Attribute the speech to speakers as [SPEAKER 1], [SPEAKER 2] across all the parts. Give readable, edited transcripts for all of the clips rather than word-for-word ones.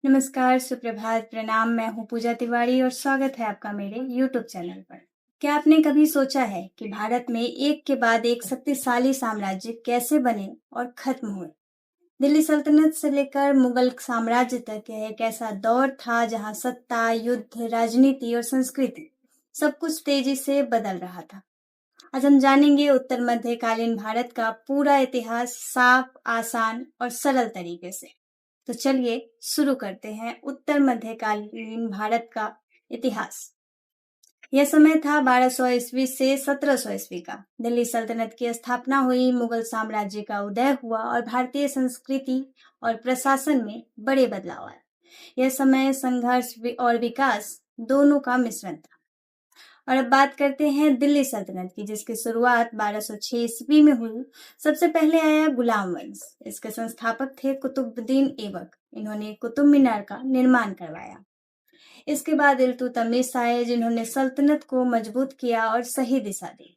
[SPEAKER 1] नमस्कार, सुप्रभात, प्रणाम। मैं हूँ पूजा तिवारी और स्वागत है आपका मेरे YouTube चैनल पर। क्या आपने कभी सोचा है कि भारत में एक के बाद एक शक्तिशाली साम्राज्य कैसे बने और खत्म हुए? दिल्ली सल्तनत से लेकर मुगल साम्राज्य तक यह एक ऐसा दौर था जहाँ सत्ता, युद्ध, राजनीति और संस्कृति सब कुछ तेजी से बदल रहा था। आज हम जानेंगे उत्तर मध्यकालीन भारत का पूरा इतिहास साफ, आसान और सरल तरीके से। तो चलिए शुरू करते हैं उत्तर मध्यकालीन भारत का इतिहास। यह समय था 1200 ईस्वी से 1700 ईस्वी का। दिल्ली सल्तनत की स्थापना हुई, मुगल साम्राज्य का उदय हुआ और भारतीय संस्कृति और प्रशासन में बड़े बदलाव आए। यह समय संघर्ष और विकास दोनों का मिश्रण था। और अब बात करते हैं दिल्ली सल्तनत की, जिसकी शुरुआत 1206 ईस्वी में हुई। सबसे पहले आया गुलाम वंश। इसके संस्थापक थे कुतुबुद्दीन ऐबक। इन्होंने कुतुब मीनार का निर्माण करवाया। इसके बाद इल्तुतमिश आए, जिन्होंने सल्तनत को मजबूत किया और सही दिशा दी।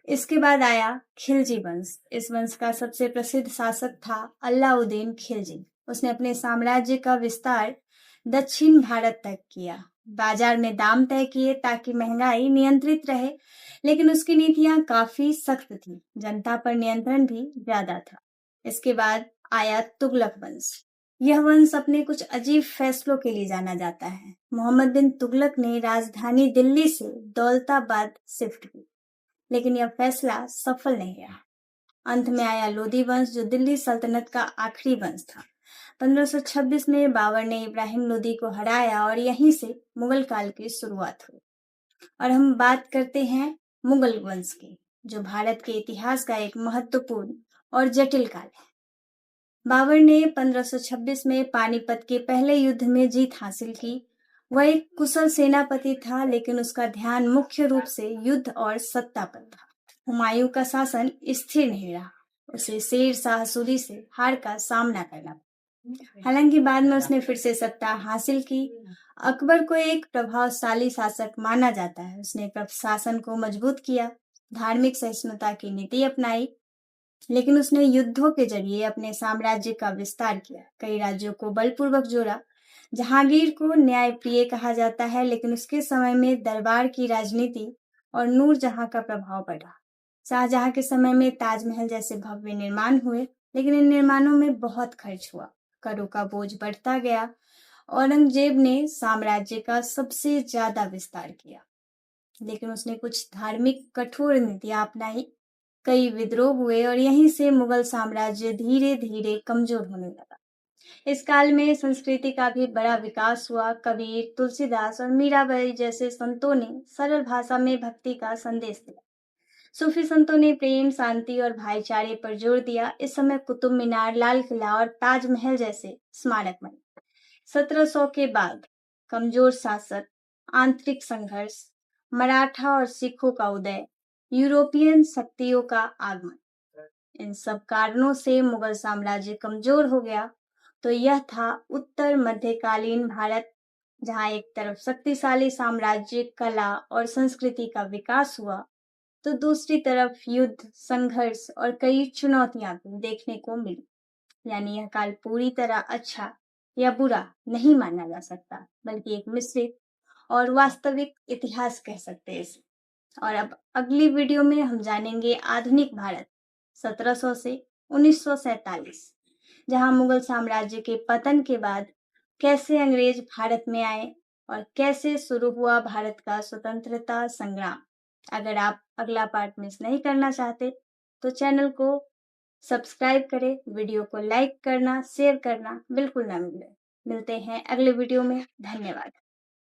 [SPEAKER 1] इसके बाद आया खिलजी वंश। इस वंश का सबसे प्रसिद्ध शासक था अलाउद्दीन खिलजी। उसने अपने साम्राज्य का विस्तार दक्षिण भारत तक किया, बाजार में दाम तय किए ताकि महंगाई नियंत्रित रहे, लेकिन उसकी नीतियां काफी सख्त थी। जनता पर नियंत्रण भी ज्यादा था। इसके बाद आया तुगलक वंश। यह वंश अपने कुछ अजीब फैसलों के लिए जाना जाता है। मोहम्मद बिन तुगलक ने राजधानी दिल्ली से दौलताबाद शिफ्ट की, लेकिन यह फैसला सफल नहीं रहा। अंत में आया लोदी वंश, जो दिल्ली सल्तनत का आखिरी वंश था। 1526 में बाबर ने इब्राहिम लोदी को हराया और यहीं से मुगल काल की शुरुआत हुई। और हम बात करते हैं मुगल वंश की, जो भारत के इतिहास का एक महत्वपूर्ण और जटिल काल है। बाबर ने 1526 में पानीपत के पहले युद्ध में जीत हासिल की। वह एक कुशल सेनापति था, लेकिन उसका ध्यान मुख्य रूप से युद्ध और सत्ता पर था। हुमायूं का शासन स्थिर नहीं रहा। उसे शेर शाह सूरी से हार का सामना करना पड़ा। हालांकि बाद में उसने फिर से सत्ता हासिल की। अकबर को एक प्रभावशाली शासक माना जाता है। उसने प्रशासन को मजबूत किया, धार्मिक सहिष्णुता की नीति अपनाई, लेकिन उसने युद्धों के जरिए अपने साम्राज्य का विस्तार किया, कई राज्यों को बलपूर्वक जोड़ा। जहांगीर को न्यायप्रिय कहा जाता है, लेकिन उसके समय में दरबार की राजनीति और नूरजहां का प्रभाव बढ़ा। शाहजहां के समय में ताजमहल जैसे भव्य निर्माण हुए, लेकिन इन निर्माणों में बहुत खर्च हुआ, करों का बोझ बढ़ता गया। औरंगजेब ने साम्राज्य का सबसे ज्यादा विस्तार किया, लेकिन उसने कुछ धार्मिक कठोर नीतियां अपनाई। कई विद्रोह हुए और यहीं से मुगल साम्राज्य धीरे धीरे कमजोर होने लगा। इस काल में संस्कृति का भी बड़ा विकास हुआ। कबीर, तुलसीदास और मीराबाई जैसे संतों ने सरल भाषा में भक्ति का संदेश दिया। सूफी संतों ने प्रेम, शांति और भाईचारे पर जोर दिया। इस समय कुतुब मीनार, लाल किला और ताजमहल जैसे स्मारक बने। 1700 के बाद कमजोर शासक, आंतरिक संघर्ष, मराठा और सिखों का उदय, यूरोपियन शक्तियों का आगमन, इन सब कारणों से मुगल साम्राज्य कमजोर हो गया। तो यह था उत्तर मध्यकालीन भारत, जहां एक तरफ शक्तिशाली साम्राज्य, कला और संस्कृति का विकास हुआ, तो दूसरी तरफ युद्ध, संघर्ष और कई चुनौतियां भी देखने को मिली। यानी यह काल पूरी तरह अच्छा या बुरा नहीं माना जा सकता, बल्कि एक मिश्रित और वास्तविक इतिहास कह सकते हैं इसे। और अब अगली वीडियो में हम जानेंगे आधुनिक भारत 1700 से 1947, जहां मुगल साम्राज्य के पतन के बाद कैसे अंग्रेज भारत में आए और कैसे शुरू हुआ भारत का स्वतंत्रता संग्राम। अगर आप अगला पार्ट मिस नहीं करना चाहते तो चैनल को सब्सक्राइब करें, वीडियो को लाइक करना, शेयर करना बिल्कुल ना भूलें। मिलते हैं अगले वीडियो में। धन्यवाद।